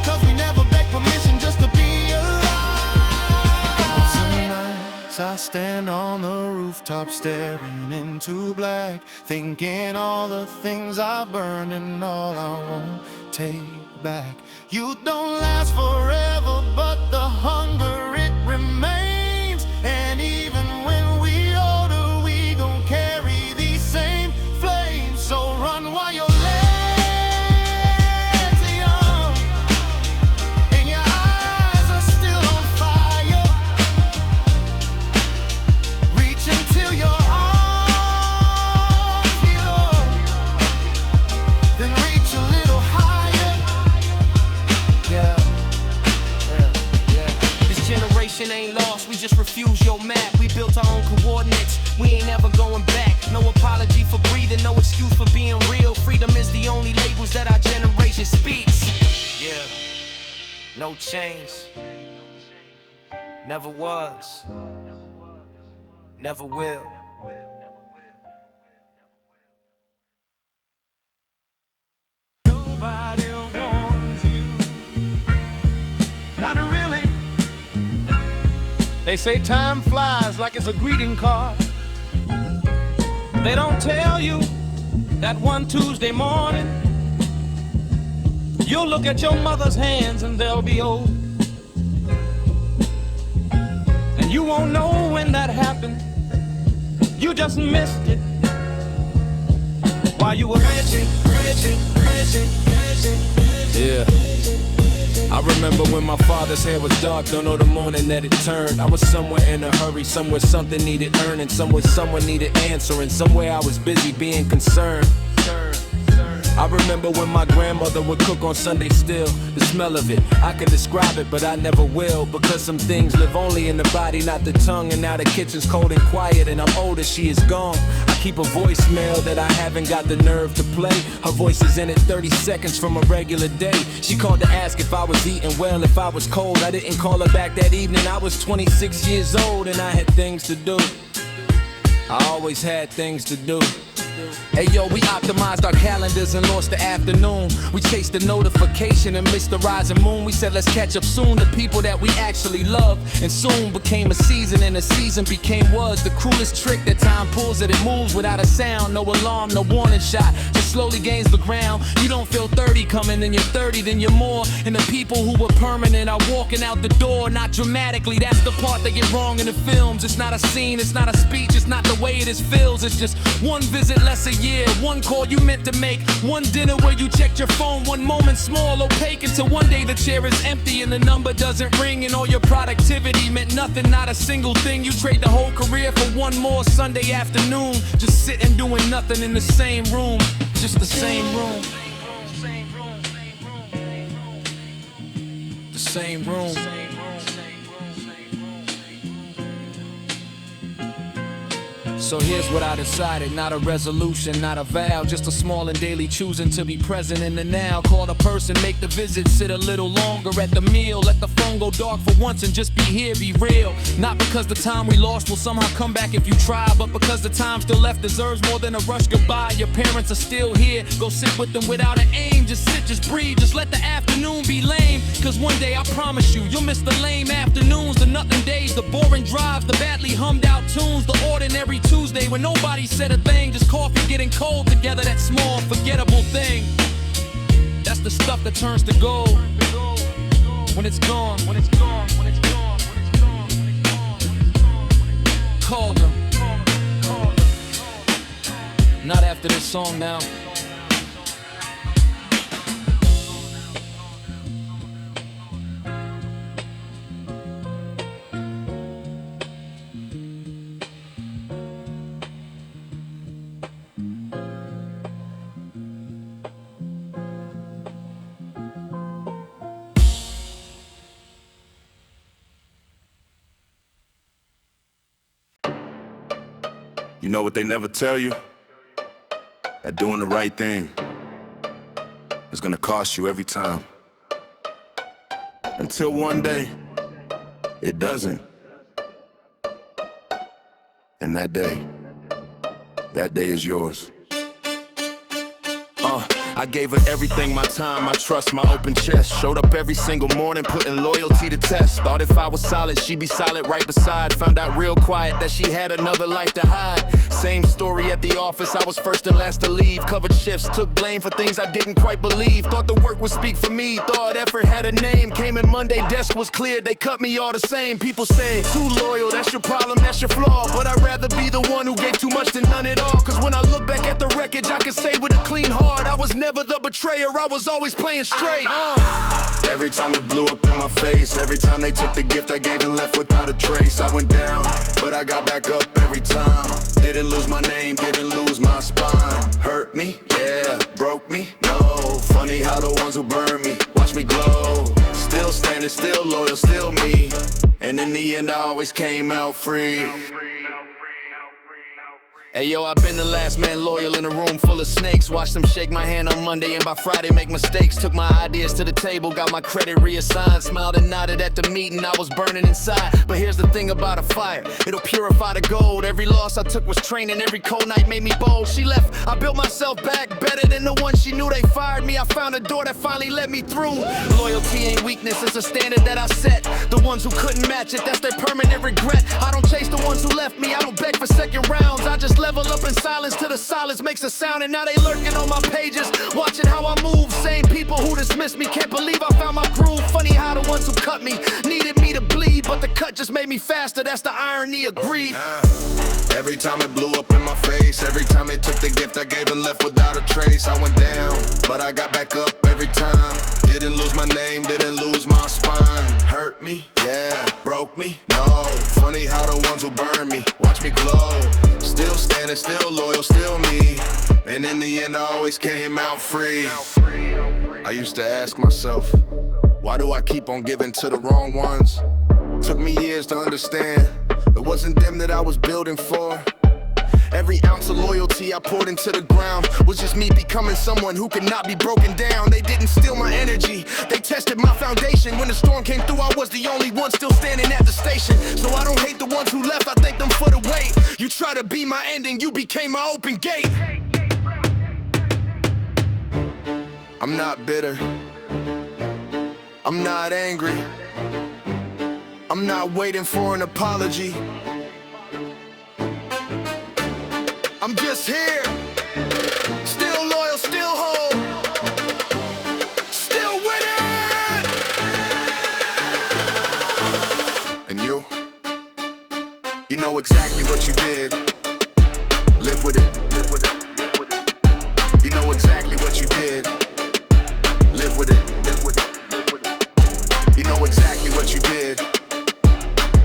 'Cause we never beg permission just to be alive. Some nights I stand on the rooftop staring into black, thinking all the things I burned and all I won't take back. You don't last forever, but the hunger it remains. And even when we older, we gon' carry these same flames. So run while your legs are young and your eyes are still on fire. Reach until your arms heal, then reach a little higher. Yeah. This generation ain't lost, we just refuse your map. We built our own coordinates, we ain't ever going back. No apology for breathing, no excuse for being real. Freedom is the only labels that our generation speaks. Yeah, no chains. Never was, never will. Nobody wants you, not really. They say time flies like it's a greeting card. They don't tell you that one Tuesday morning you'll look at your mother's hands and they'll be old. And you won't know when that happened. You just missed it while you were pressing. Yeah. I remember when my father's hair was dark, don't know the morning that it turned. I was somewhere in a hurry, somewhere something needed earning, somewhere someone needed answering, somewhere I was busy being concerned. I remember when my grandmother would cook on Sunday still. The smell of it, I can describe it, but I never will. Because some things live only in the body, not the tongue. And now the kitchen's cold and quiet, and I'm older, she is gone. I keep a voicemail that I haven't got the nerve to play. Her voice is in it 30 seconds from a regular day. She called to ask if I was eating well, if I was cold. I didn't call her back that evening, I was 26 years old and I had things to do. I always had things to do. Hey yo, we optimized our calendars and lost the afternoon. We chased the notification and missed the rising moon. We said let's catch up soon, the people that we actually love. And soon became a season, and a season became was the cruelest trick that time pulls, that it moves without a sound. No alarm, no warning shot, just slowly gains the ground. You don't feel 30 coming, then you're 30, then you're more. And the people who were permanent are walking out the door. Not dramatically, that's the part they get wrong in the films. It's not a scene, it's not a speech, it's not the way it is feels. It's just one visit less a year, one call you meant to make, one dinner where you checked your phone, one moment small, opaque, until one day the chair is empty and the number doesn't ring, and all your productivity meant nothing, not a single thing. You trade the whole career for one more Sunday afternoon, just sitting doing nothing in the same room, just the same room, the same room. So here's what I decided, not a resolution, not a vow, just a small and daily choosing to be present in the now. Call a person, make the visit, sit a little longer at the meal, let the phone go dark for once and just be here, be real. Not because the time we lost will somehow come back if you try, but because the time still left deserves more than a rush goodbye. Your parents are still here, go sit with them without an aim, just sit, just breathe, just let the afternoon be lame. Cause one day I promise you, you'll miss the lame afternoons, the nothing days, the boring drives, the badly hummed out tunes, the ordinary Tuesday when nobody said a thing, just coffee getting cold together, that small forgettable thing. That's the stuff that turns to gold when it's gone, when it's gone, when it's gone, when it's gone, when it's gone. Call them. Not after this song now. know what they never tell you? That doing the right thing is gonna cost you every time. Until one day, it doesn't. And that day is yours. I gave her everything, my time, my trust, my open chest. Showed up every single morning, putting loyalty to test. Thought if I was solid, she'd be solid right beside. Found out real quiet that she had another life to hide. Same story at the office, I was first and last to leave. Covered shifts, took blame for things I didn't quite believe. Thought the work would speak for me, thought effort had a name. Came in Monday, desk was cleared, they cut me all the same. People say, too loyal, that's your problem, that's your flaw. But I'd rather be the one who gave too much than none at all. Cause when I look back at the wreckage, I can say with a clean heart, I was never the betrayer, I was always playing straight. Every time it blew up in my face, every time they took the gift I gave and left without a trace. I went down, but I got back up every time. Didn't lose my name, didn't lose my spine. Hurt me, yeah, broke me, no. Funny how the ones who burn me, watch me glow. Still standing, still loyal, still me. And in the end I always came out free. Hey yo, I've been the last man loyal in a room full of snakes. Watched them shake my hand on Monday and by Friday make mistakes. Took my ideas to the table, got my credit reassigned. Smiled and nodded at the meeting, I was burning inside. But here's the thing about a fire, it'll purify the gold. Every loss I took was training, every cold night made me bold. She left, I built myself back better than the one she knew. They fired me, I found a door that finally let me through. Loyalty ain't weakness, it's a standard that I set. The ones who couldn't match it, that's their permanent regret. I don't chase the ones who left me, I don't beg for second rounds. I just level up in silence till the silence makes a sound. And now they lurking on my pages, watching how I move. Same people who dismissed me, can't believe I found my groove. Funny how the ones who cut me needed me to bleed, but the cut just made me faster, that's the irony of grief. Every time it blew up in my face, every time they took the gift I gave and left without a trace. I went down, but I got back up every time. Didn't lose my name, didn't lose my spine. Hurt me, yeah, broke me, no. Funny how the ones who burn me, watch me glow. Still standing, still loyal, still me. And in the end I always came out free. I used to ask myself, why do I keep on giving to the wrong ones? Took me years to understand, it wasn't them that I was building for. Every ounce of loyalty I poured into the ground was just me becoming someone who could not be broken down. They didn't steal my energy, they tested my foundation. When the storm came through, I was the only one still standing at the station. So I don't hate the ones who left, I thank them for the wait. You try to be my ending, you became my open gate. I'm not bitter, I'm not angry, I'm not waiting for an apology. I'm just here, still loyal, still whole, still winning. And you know exactly what you did. Live with it, live with it, live with it. You know exactly what you did. Live with it, live with it, live with it. You know exactly what you did.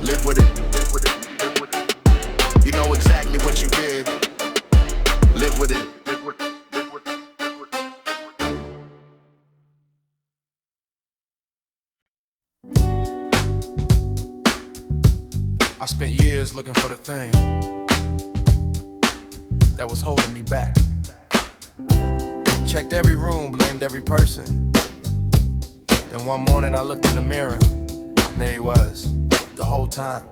Live with it, live with it, live with it. You know exactly what you did. Live with it, live with it, live with it, live with it. I spent years looking for the thing that was holding me back. Checked every room, blamed every person. Then one morning I looked in the mirror, and there he was, the whole time.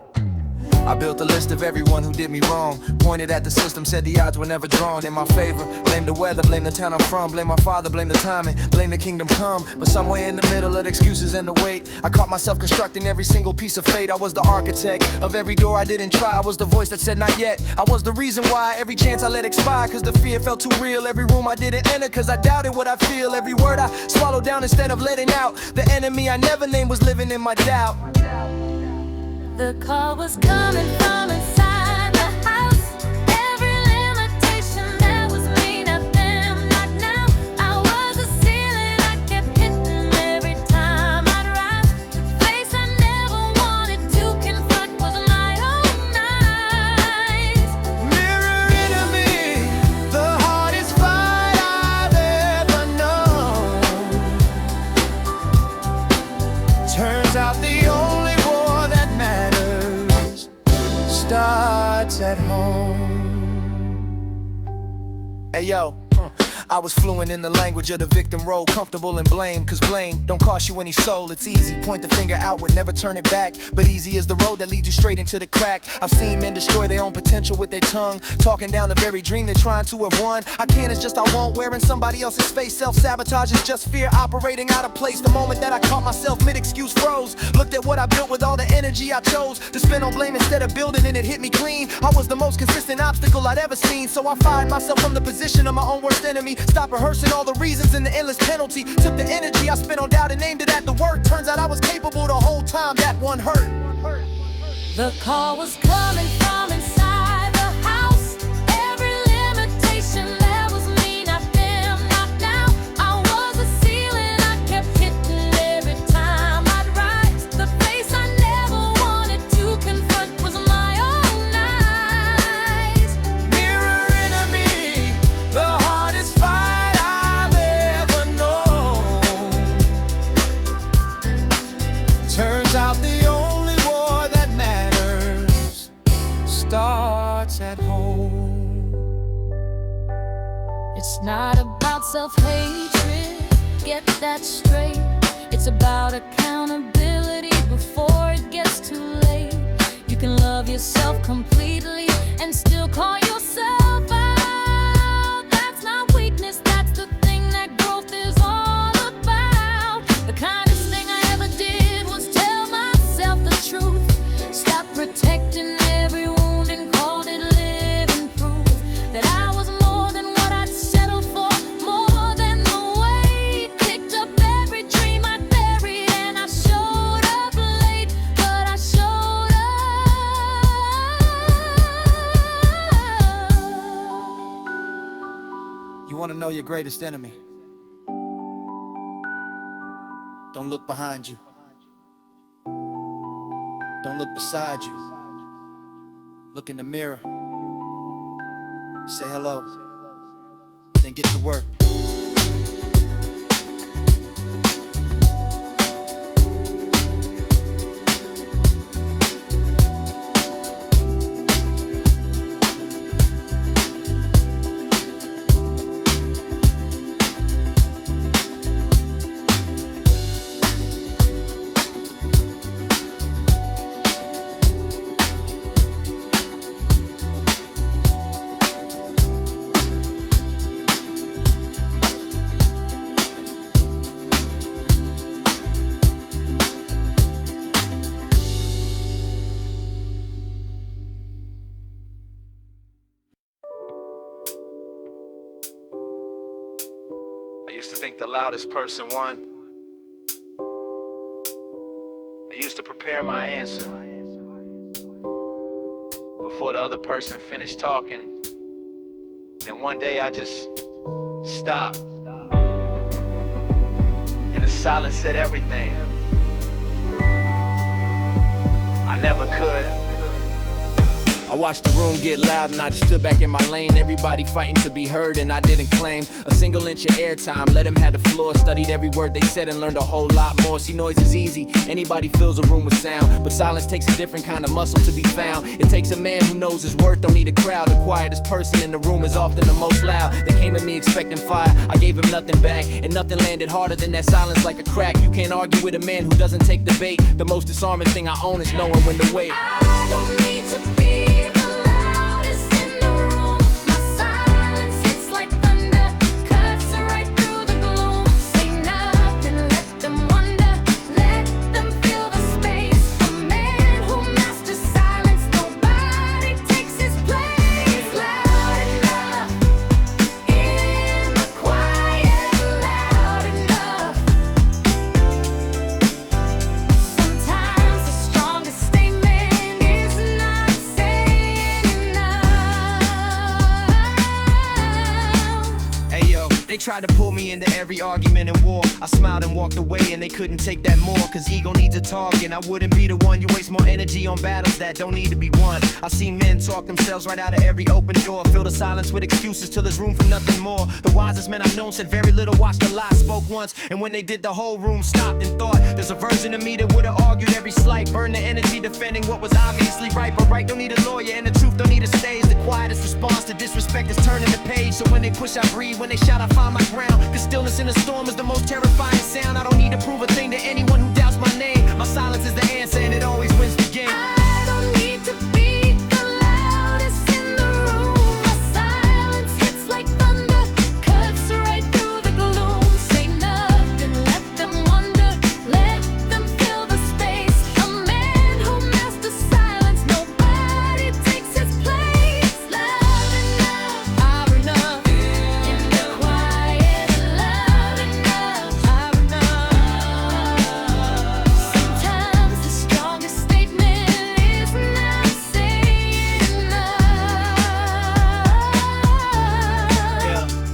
I built a list of everyone who did me wrong. Pointed at the system, said the odds were never drawn in my favor. Blame the weather, blame the town I'm from. Blame my father, blame the timing, blame the kingdom come. But somewhere in the middle of the excuses and the wait, I caught myself constructing every single piece of fate. I was the architect of every door I didn't try. I was the voice that said not yet. I was the reason why every chance I let expire, cause the fear felt too real. Every room I didn't enter cause I doubted what I feel. Every word I swallowed down instead of letting out. The enemy I never named was living in my doubt. The call was coming from inside the house. Every limitation that was made of them, not now. I was a ceiling, I kept hitting every time I'd rise. The face I never wanted to confront was my own eyes. Mirror enemy, the hardest fight I've ever known. Turns out the only war that matters Hey yo, I was fluent in the language of the victim role, comfortable in blame, cause blame don't cost you any soul. It's easy, point the finger outward, never turn it back, but easy is the road that leads you straight into the crack. I've seen men destroy their own potential with their tongue, talking down the very dream they're trying to have won. I can't, it's just I won't, wearing somebody else's face. Self-sabotage is just fear operating out of place. The moment that I caught myself mid-excuse froze, looked at what I built with all the energy I chose to spend on blame instead of building, and it hit me clean. I was the most consistent obstacle I'd ever seen, so I fired myself from the position of my own worst enemy. Stopped rehearsing all the reasons and the endless penalty. Took the energy I spent on doubt and aimed it at the work. Turns out I was capable the whole time that one hurt. The call was coming from inside the house. Every limitation that was me, not them, not now. I was a ceiling, I kept hitting every time I'd rise. The face I never wanted to confront was my own eyes. Mirror enemy, the hardest fight I've ever known. Turns out the only war that matters starts at home. It's not about self-hatred, get that straight. It's about accountability before it gets too late. You can love yourself completely and still call yourself out. That's not weakness, that's the thing that growth is all about. The kindest thing I ever did was tell myself the truth. Stop protecting every wound and called it living proof that I was more than what I'd settled for, more than the weight. Picked up every dream I buried, and I showed up late, but I showed up. You wanna know your greatest enemy? Don't look behind you. Don't look beside you. Look in the mirror. Say hello. Then get to work. I used to think the loudest person won. I used to prepare my answer before the other person finished talking. And one day I just stopped. And the silence said everything. I never could. I watched the room get loud and I just stood back in my lane. Everybody fighting to be heard and I didn't claim a single inch of airtime. Let them have the floor, studied every word they said and learned a whole lot more. See, noise is easy, anybody fills a room with sound, but silence takes a different kind of muscle to be found. It takes a man who knows his worth, don't need a crowd. The quietest person in the room is often the most loud. They came at me expecting fire, I gave him nothing back, and nothing landed harder than that silence like a crack. You can't argue with a man who doesn't take the bait. The most disarming thing I own is knowing when to wait. I don't need to be the loudest in the room. My silence hits like thunder, cuts right through the gloom. Say nothing, let them wonder, let them feel the space. A man who masters silence, nobody takes his place. Loud enough, in the quiet, loud enough. Sometimes the strongest statement is not tried to pull me into every argument and war. I smiled and walked away and they couldn't take that more. Cause ego needs a target. I wouldn't be the one. You waste more energy on battles that don't need to be won. I've seen men talk themselves right out of every open door. Fill the silence with excuses till there's room for nothing more. The wisest men I've known said very little, watched a lot, spoke once. And when they did, the whole room stopped and thought. There's a version of me that would've argued every slight. Burned the energy defending what was obviously right. But right don't need a lawyer and the truth don't need a stage. The quietest response to disrespect is turning the page. So when they push, I breathe. When they shout, I find my ground. Cause stillness in a storm is the most terrifying sound. I don't need to prove a thing to anyone who doubts my name. My silence is the answer and it always wins the game. I don't need to be the loudest in the room. My silence hits like thunder, cuts right through the gloom. Say nothing, let them wonder, let them fill the space. A man who masters silence, nobody takes his place. Loud enough, loud enough, in the quiet. Loud enough, loud enough. Sometimes the strongest statement is not saying enough.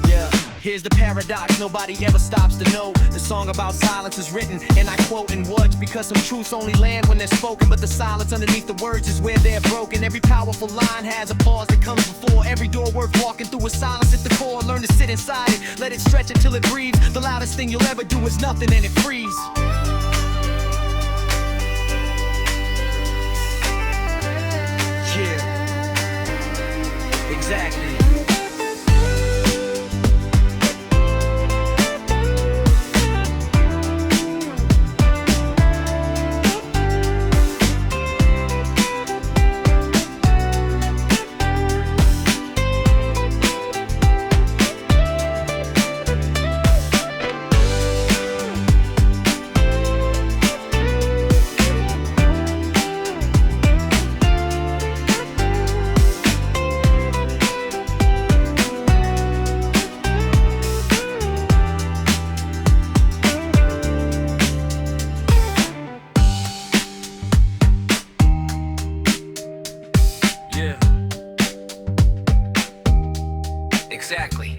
Yeah. Here's the paradox, nobody ever stops to know. The song about silence is written, and I quote in words because some truths only land when they're spoken. But the silence underneath the words is where they're broken. Every powerful line has a pause that comes before. Every door worth walking through with silence at the core. Learn to sit inside it, let it stretch until it breathes. The loudest thing you'll ever do is nothing and it frees. Yeah, exactly. Yeah. Exactly.